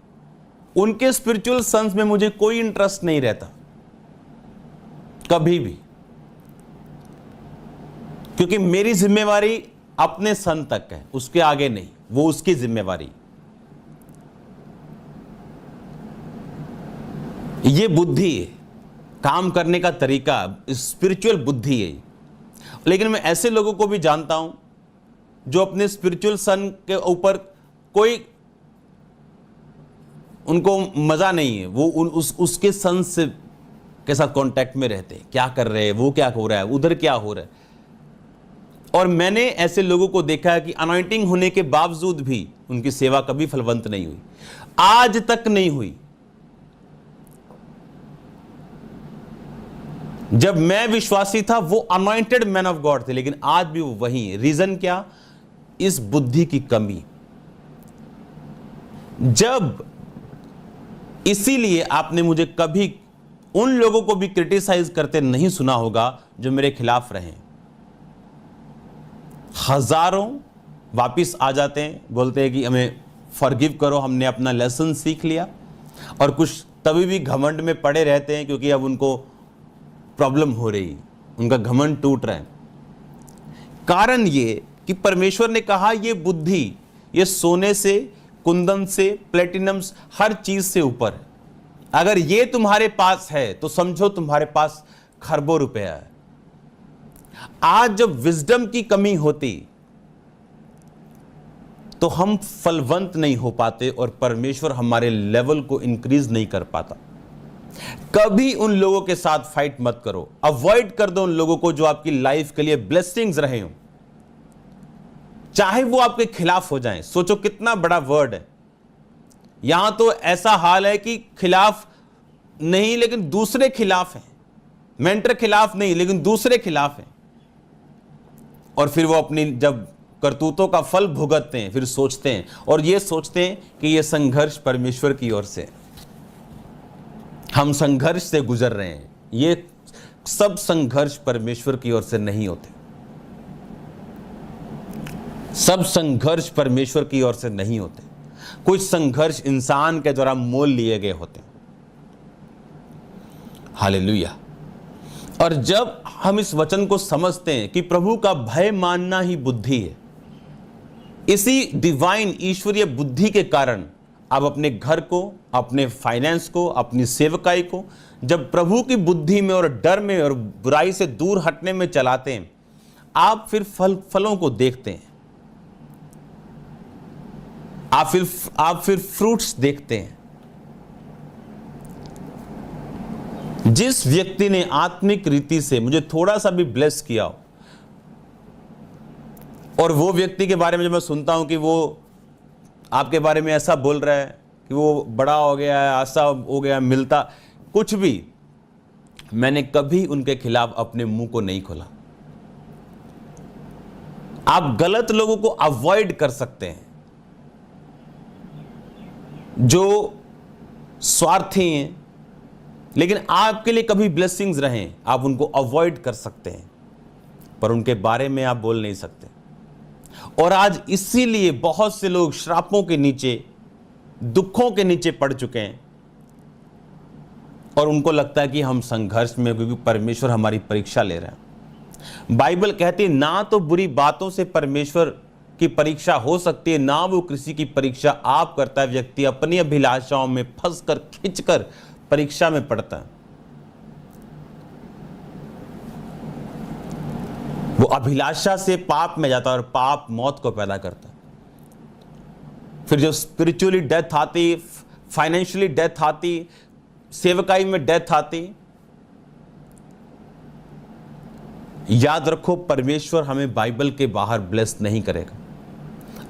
उनके स्पिरिचुअल सन्स में मुझे कोई इंटरेस्ट नहीं रहता कभी भी, क्योंकि मेरी जिम्मेवारी अपने सन तक है, उसके आगे नहीं। वो उसकी जिम्मेवारी। ये बुद्धि है, काम करने का तरीका स्पिरिचुअल बुद्धि है। लेकिन मैं ऐसे लोगों को भी जानता हूं जो अपने स्पिरिचुअल सन के ऊपर कोई उनको मजा नहीं है। वो उसके सन से के साथ कांटेक्ट में रहते हैं, क्या कर रहे हैं, वो क्या हो रहा है, उधर क्या हो रहा है। और मैंने ऐसे लोगों को देखा है कि अनॉइंटिंग होने के बावजूद भी उनकी सेवा कभी फलवंत नहीं हुई, आज तक नहीं हुई। जब मैं विश्वासी था वो अनॉइंटेड मैन ऑफ गॉड थे, लेकिन आज भी वो वही है। रीजन क्या? इस बुद्धि की कमी। जब इसीलिए आपने मुझे कभी उन लोगों को भी क्रिटिसाइज करते नहीं सुना होगा जो मेरे खिलाफ रहे। हजारों वापिस आ जाते हैं, बोलते हैं कि हमें फॉरगिव करो, हमने अपना लेसन सीख लिया। और कुछ तभी भी घमंड में पड़े रहते हैं, क्योंकि अब उनको प्रॉब्लम हो रही, उनका घमंड टूट रहा है। कारण ये कि परमेश्वर ने कहा ये बुद्धि, ये सोने से, कुंदन से, प्लेटिनम, हर चीज से ऊपर है। अगर ये तुम्हारे पास है तो समझो तुम्हारे पास खरबों रुपया है। आज जब विजडम की कमी होती तो हम फलवंत नहीं हो पाते और परमेश्वर हमारे लेवल को इंक्रीज नहीं कर पाता। कभी उन लोगों के साथ फाइट मत करो, अवॉइड कर दो उन लोगों को जो आपकी लाइफ के लिए ब्लेसिंग्स रहे हो, चाहे वो आपके खिलाफ हो जाएं। सोचो कितना बड़ा वर्ड है। यहां तो ऐसा हाल है कि खिलाफ नहीं लेकिन दूसरे खिलाफ हैं, मेंटर खिलाफ नहीं लेकिन दूसरे खिलाफ हैं, और फिर वो अपनी जब करतूतों का फल भुगतते हैं फिर सोचते हैं और ये सोचते हैं कि ये संघर्ष परमेश्वर की ओर से, हम संघर्ष से गुजर रहे हैं। ये सब संघर्ष परमेश्वर की ओर से नहीं होते, सब संघर्ष परमेश्वर की ओर से नहीं होते। कुछ संघर्ष इंसान के द्वारा मोल लिए गए होते हैं। हालेलुया। और जब हम इस वचन को समझते हैं कि प्रभु का भय मानना ही बुद्धि है, इसी डिवाइन ईश्वरीय बुद्धि के कारण आप अपने घर को, अपने फाइनेंस को, अपनी सेवकाई को जब प्रभु की बुद्धि में और डर में और बुराई से दूर हटने में चलाते हैं, आप फिर फलों को देखते हैं, आप फिर फ्रूट्स देखते हैं। जिस व्यक्ति ने आत्मिक रीति से मुझे थोड़ा सा भी ब्लेस किया हो, और वो व्यक्ति के बारे में जब मैं सुनता हूं कि वो आपके बारे में ऐसा बोल रहा है कि वो बड़ा हो गया है, ऐसा हो गया, मिलता कुछ भी, मैंने कभी उनके खिलाफ अपने मुंह को नहीं खोला। आप गलत लोगों को अवॉइड कर सकते हैं, जो स्वार्थी हैं लेकिन आपके लिए कभी ब्लेसिंग्स रहें, आप उनको अवॉइड कर सकते हैं, पर उनके बारे में आप बोल नहीं सकते। और आज इसीलिए बहुत से लोग श्रापों के नीचे, दुखों के नीचे पड़ चुके हैं, और उनको लगता है कि हम संघर्ष में, क्योंकि परमेश्वर हमारी परीक्षा ले रहे हैं। बाइबल कहती है ना तो बुरी बातों से परमेश्वर की परीक्षा हो सकती है, ना वो किसी की परीक्षा आप करता है। व्यक्ति अपनी अभिलाषाओं में फंसकर, खिंचकर परीक्षा में पड़ता है। वो अभिलाषा से पाप में जाता है और पाप मौत को पैदा करता है। फिर जो स्पिरिचुअली डेथ आती, फाइनेंशियली डेथ आती, सेवकाई में डेथ आती, याद रखो परमेश्वर हमें बाइबल के बाहर ब्लेस नहीं करेगा।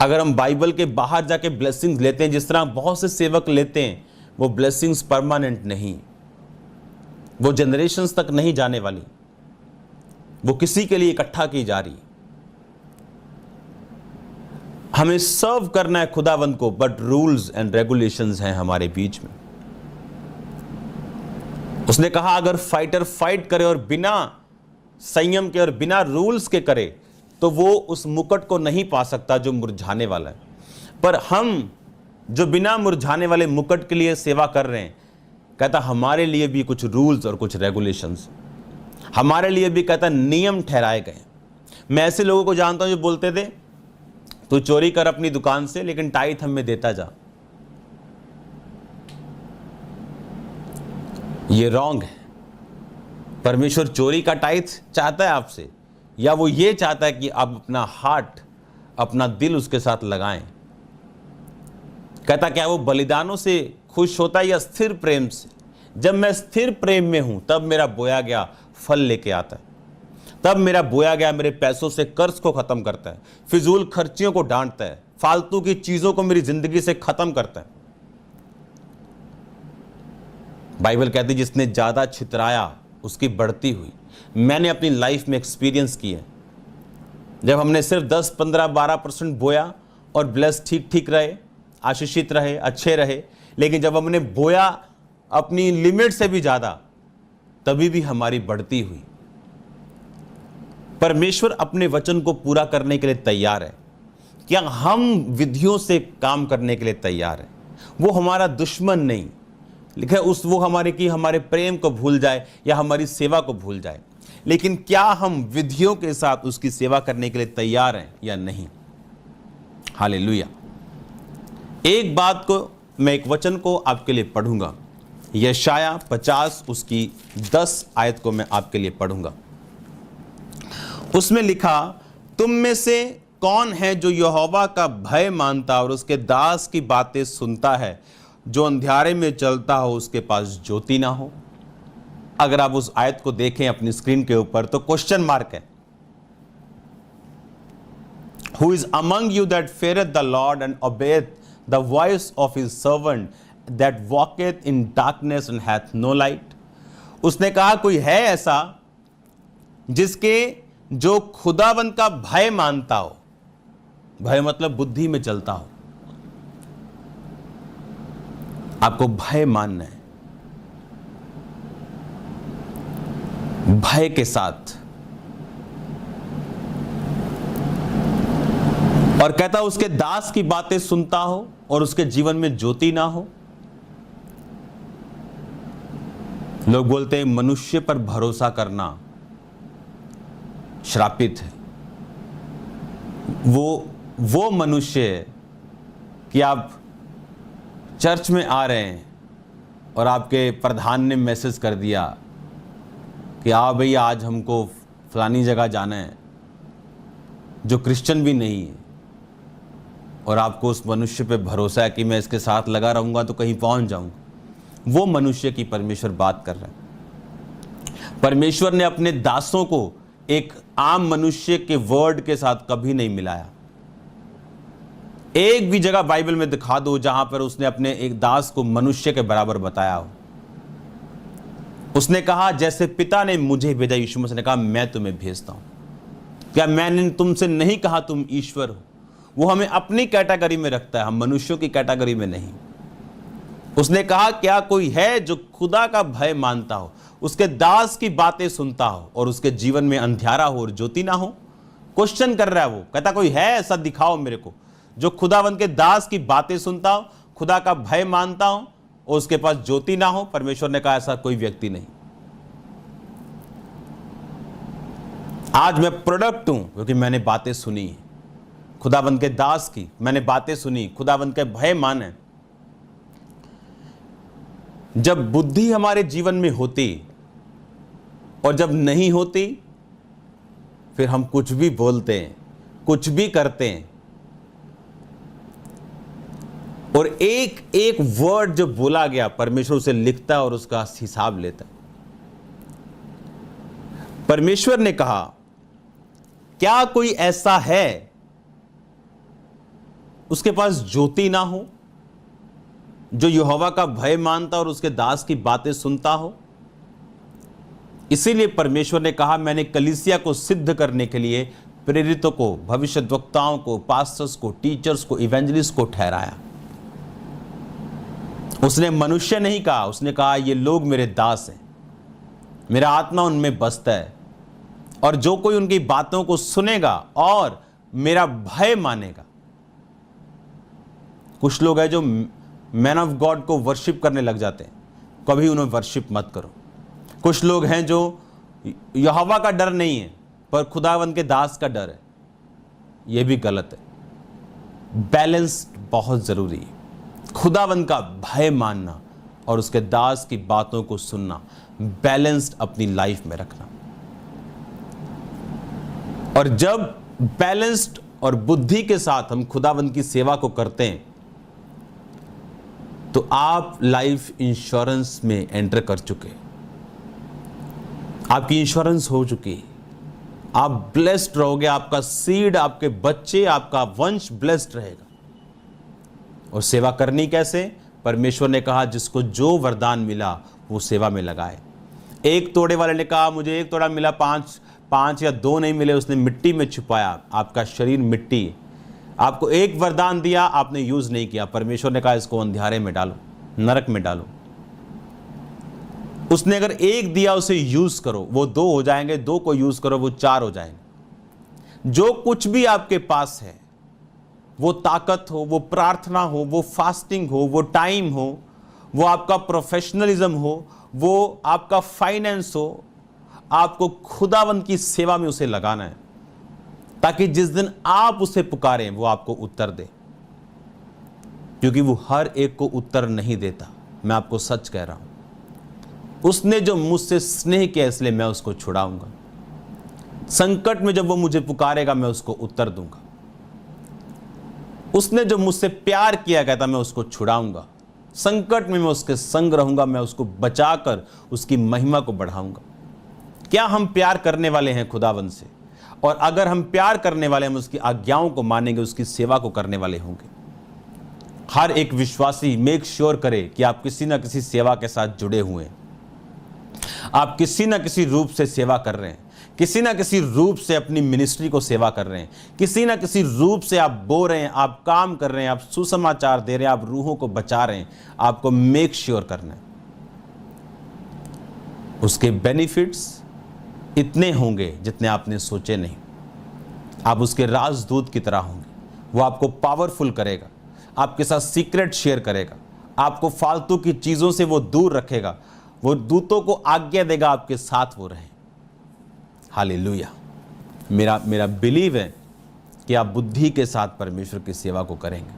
अगर हम बाइबल के बाहर जाके ब्लेसिंग्स लेते हैं, जिस तरह बहुत से सेवक लेते हैं, वो ब्लेसिंग्स परमानेंट नहीं, वो जनरेशंस तक नहीं जाने वाली, वो किसी के लिए इकट्ठा की जा रही। हमें सर्व करना है खुदावंद को, बट रूल्स एंड रेगुलेशंस हैं हमारे बीच में। उसने कहा अगर फाइटर फाइट करे और बिना संयम के और बिना रूल्स के करे तो वो उस मुकुट को नहीं पा सकता जो मुरझाने वाला है। पर हम जो बिना मुरझाने वाले मुकुट के लिए सेवा कर रहे हैं, कहता हमारे लिए भी कुछ रूल्स और कुछ रेगुलेशंस, हमारे लिए भी कहता नियम ठहराए गए। मैं ऐसे लोगों को जानता हूं जो बोलते थे तू चोरी कर अपनी दुकान से लेकिन टाइथ हमें देता जा। ये रॉन्ग है। परमेश्वर चोरी का टाइथ चाहता है आपसे, या वो ये चाहता है कि आप अपना हार्ट, अपना दिल उसके साथ लगाएं। कहता क्या वो बलिदानों से खुश होता है या स्थिर प्रेम से? जब मैं स्थिर प्रेम में हूं तब मेरा बोया गया फल लेके आता है, तब मेरा बोया गया मेरे पैसों से कर्ज को खत्म करता है, फिजूल खर्चियों को डांटता है, फालतू की चीजों को मेरी जिंदगी से खत्म करता है। बाइबल कहती जिसने ज्यादा छितराया उसकी बढ़ती हुई। मैंने अपनी लाइफ में एक्सपीरियंस की है, जब हमने सिर्फ 10, 15, 12% बोया और ब्लेस ठीक ठीक रहे, आशीषित रहे, अच्छे रहे, लेकिन जब हमने बोया अपनी लिमिट से भी ज्यादा, तभी भी हमारी बढ़ती हुई। परमेश्वर अपने वचन को पूरा करने के लिए तैयार है। क्या हम विधियों से काम करने के लिए तैयार है? वो हमारा दुश्मन नहीं, लेकिन वो हमारे प्रेम को भूल जाए या हमारी सेवा को भूल जाए, लेकिन क्या हम विधियों के साथ उसकी सेवा करने के लिए तैयार हैं या नहीं? हालेलुया। एक बात को, मैं एक वचन को आपके लिए पढ़ूंगा, यशाया 50 उसकी 10 आयत को मैं आपके लिए पढ़ूंगा। उसमें लिखा, तुम में से कौन है जो यहोवा का भय मानता और उसके दास की बातें सुनता है, जो अंधियारे में चलता हो, उसके पास ज्योति ना हो। अगर आप उस आयत को देखें अपनी स्क्रीन के ऊपर तो क्वेश्चन मार्क है। Who is among you that feareth the Lord and obeyeth the voice of his servant that walketh in darkness and hath no light? उसने कहा कोई है ऐसा जिसके जो खुदावंद का भय मानता हो, भय मतलब बुद्धि में चलता हो। आपको भय मानना है, भय के साथ, और कहता उसके दास की बातें सुनता हो और उसके जीवन में ज्योति ना हो। लोग बोलते हैं मनुष्य पर भरोसा करना श्रापित है। वो मनुष्य है कि आप चर्च में आ रहे हैं और आपके प्रधान ने मैसेज कर दिया कि भाई आज हमको फलानी जगह जाना है, जो क्रिश्चियन भी नहीं है, और आपको उस मनुष्य पे भरोसा है कि मैं इसके साथ लगा रहूंगा तो कहीं पहुंच जाऊंगा। वो मनुष्य की परमेश्वर बात कर रहा है। परमेश्वर ने अपने दासों को एक आम मनुष्य के वर्ड के साथ कभी नहीं मिलाया। एक भी जगह बाइबल में दिखा दो जहां पर उसने अपने एक दास को मनुष्य के बराबर बताया हो। उसने कहा जैसे पिता ने मुझे भेजा, यीशु मसीह ने कहा मैं तुम्हें भेजता हूं। क्या मैंने तुमसे नहीं कहा तुम ईश्वर हो? वो हमें अपनी कैटेगरी में रखता है, हम मनुष्यों की कैटेगरी में नहीं। उसने कहा क्या कोई है जो खुदा का भय मानता हो, उसके दास की बातें सुनता हो और उसके जीवन में अंधियारा हो और ज्योति ना हो? क्वेश्चन कर रहा है वो, कहता कोई है ऐसा, दिखाओ मेरे को, जो खुदावंद के दास की बातें सुनता हो, खुदा का भय मानता हो और उसके पास ज्योति ना हो। परमेश्वर ने कहा ऐसा कोई व्यक्ति नहीं। आज मैं प्रोडक्ट हूं क्योंकि मैंने बातें सुनी है खुदावंद के दास की, मैंने बातें सुनी, खुदावंद के भय माने। जब बुद्धि हमारे जीवन में होती और जब नहीं होती, फिर हम कुछ भी बोलते हैं, कुछ भी करते हैं, और एक एक वर्ड जो बोला गया परमेश्वर उसे लिखता है और उसका हिसाब लेता है। परमेश्वर ने कहा क्या कोई ऐसा है उसके पास ज्योति ना हो, जो यहोवा का भय मानता और उसके दास की बातें सुनता हो? इसीलिए परमेश्वर ने कहा मैंने कलीसिया को सिद्ध करने के लिए प्रेरितों को, भविष्यद्वक्ताओं को, पास्टर्स को, टीचर्स को, इवेंजलिस्ट को ठहराया। उसने मनुष्य नहीं कहा, उसने कहा ये लोग मेरे दास हैं, मेरा आत्मा उनमें बसता है, और जो कोई उनकी बातों को सुनेगा और मेरा भय मानेगा। कुछ लोग हैं जो मैन ऑफ गॉड को वर्शिप करने लग जाते हैं, कभी उन्हें वर्शिप मत करो। कुछ लोग हैं जो यहोवा का डर नहीं है पर खुदावंद के दास का डर है, यह भी गलत है। बैलेंस बहुत जरूरी है। खुदावंद का भय मानना और उसके दास की बातों को सुनना, बैलेंस्ड अपनी लाइफ में रखना। और जब बैलेंस्ड और बुद्धि के साथ हम खुदावंद की सेवा को करते हैं तो आप लाइफ इंश्योरेंस में एंटर कर चुके, आपकी इंश्योरेंस हो चुकी, आप ब्लेस्ड रहोगे, आपका सीड, आपके बच्चे, आपका वंश ब्लेस्ड रहेगा। और सेवा करनी कैसे? परमेश्वर ने कहा जिसको जो वरदान मिला वो सेवा में लगाए। एक तोड़े वाले ने कहा मुझे एक तोड़ा मिला, पांच या दो नहीं मिले, उसने मिट्टी में छुपाया। आपका शरीर मिट्टी है, आपको एक वरदान दिया, आपने यूज नहीं किया। परमेश्वर ने कहा इसको अंधियारे में डालो, नरक में डालो। उसने अगर एक दिया उसे यूज करो, वो दो हो जाएंगे, दो को यूज करो वो चार हो जाएंगे। जो कुछ भी आपके पास है, वो ताकत हो, वो प्रार्थना हो, वो फास्टिंग हो, वो टाइम हो, वो आपका प्रोफेशनलिज्म हो, वो आपका फाइनेंस हो, आपको खुदावंद की सेवा में उसे लगाना है, ताकि जिस दिन आप उसे पुकारें वो आपको उत्तर दे। क्योंकि वो हर एक को उत्तर नहीं देता, मैं आपको सच कह रहा हूं। उसने जो मुझसे स्नेह किया इसलिए मैं उसको छुड़ाऊंगा। संकट में जब वो मुझे पुकारेगा मैं उसको उत्तर दूंगा। उसने जो मुझसे प्यार किया कहता मैं उसको छुड़ाऊंगा। संकट में मैं उसके संग रहूंगा, मैं उसको बचाकर उसकी महिमा को बढ़ाऊंगा। क्या हम प्यार करने वाले हैं खुदावंद से? और अगर हम प्यार करने वाले, हम उसकी आज्ञाओं को मानेंगे, उसकी सेवा को करने वाले होंगे। हर एक विश्वासी मेक श्योर करे कि आप किसी ना किसी सेवा के साथ जुड़े हुए हैं। आप किसी ना किसी रूप से सेवा कर रहे हैं, किसी ना किसी रूप से अपनी मिनिस्ट्री को सेवा कर रहे हैं, किसी ना किसी रूप से आप बो रहे हैं, आप काम कर रहे हैं, आप सुसमाचार दे रहे हैं, आप रूहों को बचा रहे हैं। आपको मेक श्योर करना है। उसके बेनिफिट्स इतने होंगे जितने आपने सोचे नहीं। आप उसके राजदूत की तरह होंगे। वो आपको पावरफुल करेगा, आपके साथ सीक्रेट शेयर करेगा, आपको फालतू की चीजों से वो दूर रखेगा। वो दूतों को आज्ञा देगा आपके साथ वो रहे। हालेलुया। मेरा बिलीव है कि आप बुद्धि के साथ परमेश्वर की सेवा को करेंगे,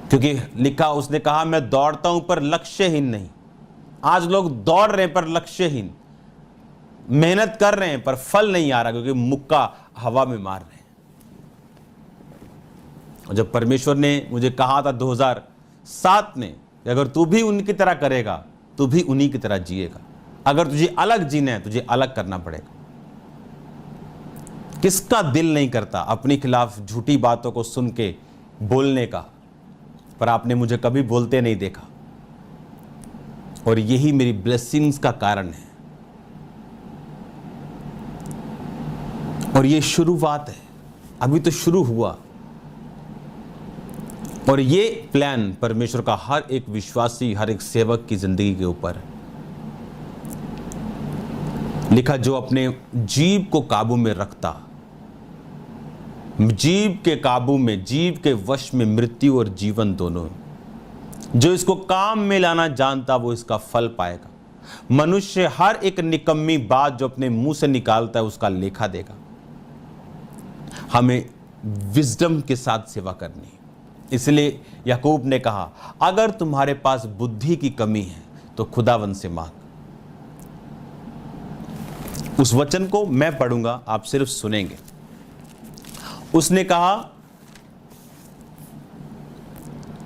क्योंकि लिखा, उसने कहा मैं दौड़ता हूं पर लक्ष्यहीन नहीं। आज लोग दौड़ रहे हैं पर लक्ष्यहीन, मेहनत कर रहे हैं पर फल नहीं आ रहा, क्योंकि मुक्का हवा में मार रहे हैं। और जब परमेश्वर ने मुझे कहा था 2007 में, अगर तू भी उनकी तरह करेगा तू भी उन्हीं की तरह जिएगा। अगर तुझे अलग जीना है तुझे अलग करना पड़ेगा। किसका दिल नहीं करता अपने खिलाफ झूठी बातों को सुन के बोलने का, पर आपने मुझे कभी बोलते नहीं देखा। और यही मेरी ब्लेसिंग्स का कारण है। और ये शुरुआत है, अभी तो शुरू हुआ। और ये प्लान परमेश्वर का हर एक विश्वासी, हर एक सेवक की जिंदगी के ऊपर है। लिखा, जो अपने जीव को काबू में रखता, जीव के काबू में, जीव के वश में मृत्यु और जीवन दोनों, जो इसको काम में लाना जानता वो इसका फल पाएगा। मनुष्य हर एक निकम्मी बात जो अपने मुंह से निकालता है उसका लेखा देगा। हमें विजडम के साथ सेवा करनी है। इसलिए याकूब ने कहा, अगर तुम्हारे पास बुद्धि की कमी है तो खुदावंद से मांग। उस वचन को मैं पढ़ूंगा, आप सिर्फ सुनेंगे। उसने कहा,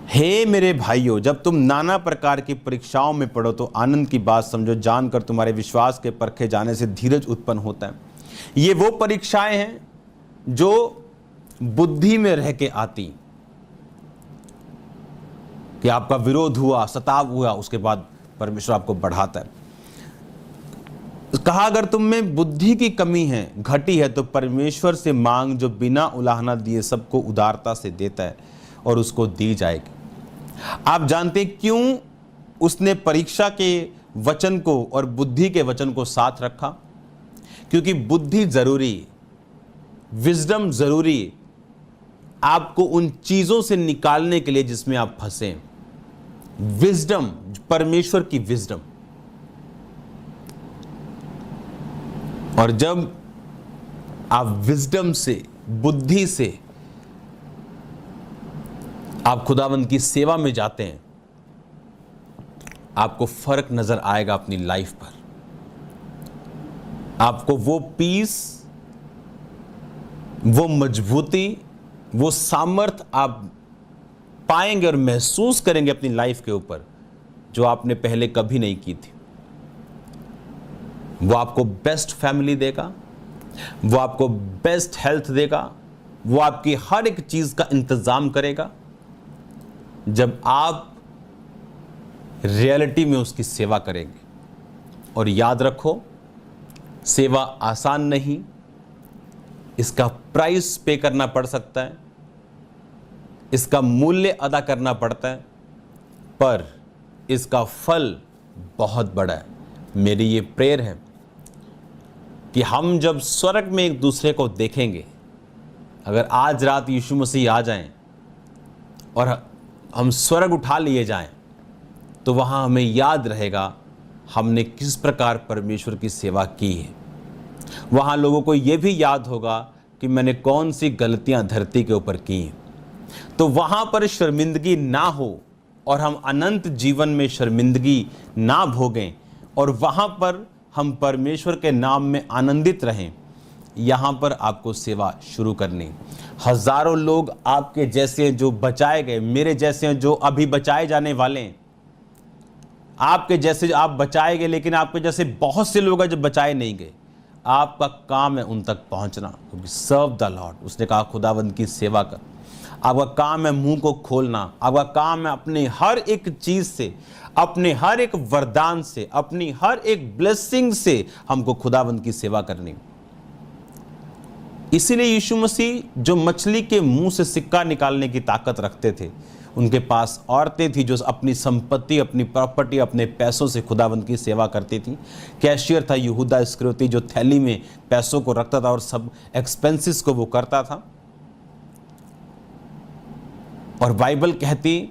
हे मेरे भाइयों, जब तुम नाना प्रकार की परीक्षाओं में पड़ो तो आनंद की बात समझो, जानकर तुम्हारे विश्वास के परखे जाने से धीरज उत्पन्न होता है। ये वो परीक्षाएं हैं जो बुद्धि में रह के आती, कि आपका विरोध हुआ, सताव हुआ, उसके बाद परमेश्वर आपको बढ़ाता है। कहा, अगर तुम में बुद्धि की कमी है, घटी है, तो परमेश्वर से मांग जो बिना उलाहना दिए सबको उदारता से देता है और उसको दी जाएगी। आप जानते हैं क्यों उसने परीक्षा के वचन को और बुद्धि के वचन को साथ रखा? क्योंकि बुद्धि जरूरी, विजडम जरूरी, आपको उन चीजों से निकालने के लिए जिसमें आप फंसे। विजडम, परमेश्वर की विजडम। और जब आप विजडम से, बुद्धि से आप खुदावंद की सेवा में जाते हैं, आपको फर्क नजर आएगा अपनी लाइफ पर। आपको वो पीस, वो मजबूती, वो सामर्थ आप पाएंगे और महसूस करेंगे अपनी लाइफ के ऊपर, जो आपने पहले कभी नहीं की थी। वो आपको बेस्ट फैमिली देगा, वो आपको बेस्ट हेल्थ देगा, वो आपकी हर एक चीज का इंतजाम करेगा, जब आप रियलिटी में उसकी सेवा करेंगे। और याद रखो, सेवा आसान नहीं, इसका प्राइस पे करना पड़ सकता है, इसका मूल्य अदा करना पड़ता है, पर इसका फल बहुत बड़ा है। मेरी ये प्रेयर है कि हम जब स्वर्ग में एक दूसरे को देखेंगे, अगर आज रात यीशु मसीह आ जाएं और हम स्वर्ग उठा लिए जाएं, तो वहाँ हमें याद रहेगा हमने किस प्रकार परमेश्वर की सेवा की है। वहाँ लोगों को ये भी याद होगा कि मैंने कौन सी गलतियाँ धरती के ऊपर की हैं। तो वहाँ पर शर्मिंदगी ना हो, और हम अनंत जीवन में शर्मिंदगी ना भोगें और वहाँ पर हम परमेश्वर के नाम में आनंदित रहें, यहाँ पर आपको सेवा शुरू करनी। हजारों लोग आपके जैसे हैं जो बचाए गए, मेरे जैसे हैं जो अभी बचाए जाने वाले हैं, आपके जैसे जो आप बचाए गए, लेकिन आपके जैसे बहुत से लोग हैं जो बचाए नहीं गए। आपका काम है उन तक पहुंचना, क्योंकि सर्व द लॉर्ड, उसने कहा खुदावंद की सेवा कर। आपका काम है मुंह को खोलना, आपका काम है अपने हर एक चीज से, अपने हर एक वरदान से, अपनी हर एक ब्लेसिंग से हमको खुदावंद की सेवा करनी। इसीलिए यीशु मसीह जो मछली के मुंह से सिक्का निकालने की ताकत रखते थे, उनके पास औरतें थी जो अपनी संपत्ति, अपनी प्रॉपर्टी, अपने पैसों से खुदावंद की सेवा करती थी। कैशियर था यहूदा इस्करियोती जो थैली में पैसों को रखता था और सब एक्सपेंसेस को वो करता था। और बाइबल कहती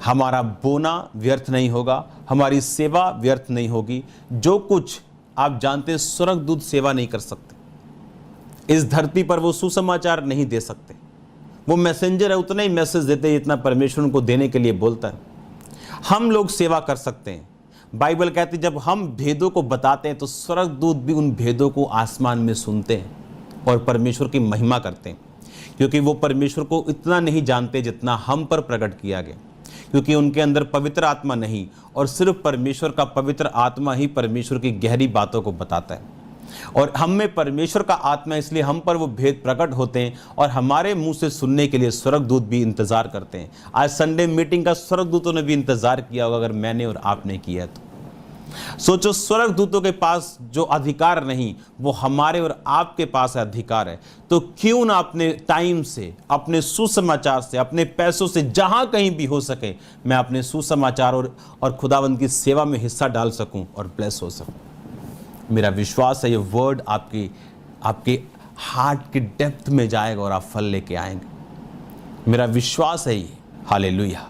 हमारा बोना व्यर्थ नहीं होगा, हमारी सेवा व्यर्थ नहीं होगी। जो कुछ आप जानते हैं स्वर्गदूत सेवा नहीं कर सकते, इस धरती पर वो सुसमाचार नहीं दे सकते। वो मैसेंजर है, उतना ही मैसेज देते हैं जितना परमेश्वर उनको देने के लिए बोलता है। हम लोग सेवा कर सकते हैं। बाइबल कहती है जब हम भेदों को बताते हैं तो स्वर्गदूत भी उन भेदों को आसमान में सुनते हैं और परमेश्वर की महिमा करते हैं, क्योंकि वो परमेश्वर को इतना नहीं जानते जितना हम पर प्रकट किया गया, क्योंकि उनके अंदर पवित्र आत्मा नहीं, और सिर्फ परमेश्वर का पवित्र आत्मा ही परमेश्वर की गहरी बातों को बताता है। और हम में परमेश्वर का आत्मा है, इसलिए हम पर वो भेद प्रकट होते हैं और हमारे मुंह से सुनने के लिए स्वर्गदूत भी इंतजार करते हैं। आज संडे मीटिंग का स्वर्गदूतों ने भी इंतजार किया होगा, अगर मैंने और आपने किया तो। सोचो, स्वर्गदूतों के पास जो अधिकार नहीं वो हमारे और आपके पास अधिकार है। तो क्यों ना अपने टाइम से, अपने सुसमाचार से, अपने पैसों से, जहां कहीं भी हो सके मैं अपने सुसमाचार और खुदावंद की सेवा में हिस्सा डाल सकूं और ब्लेस हो सकूं। मेरा विश्वास है ये वर्ड आपके हार्ट की डेप्थ में जाएगा और आप फल लेके आएंगे। मेरा विश्वास है ये। हालेलुया।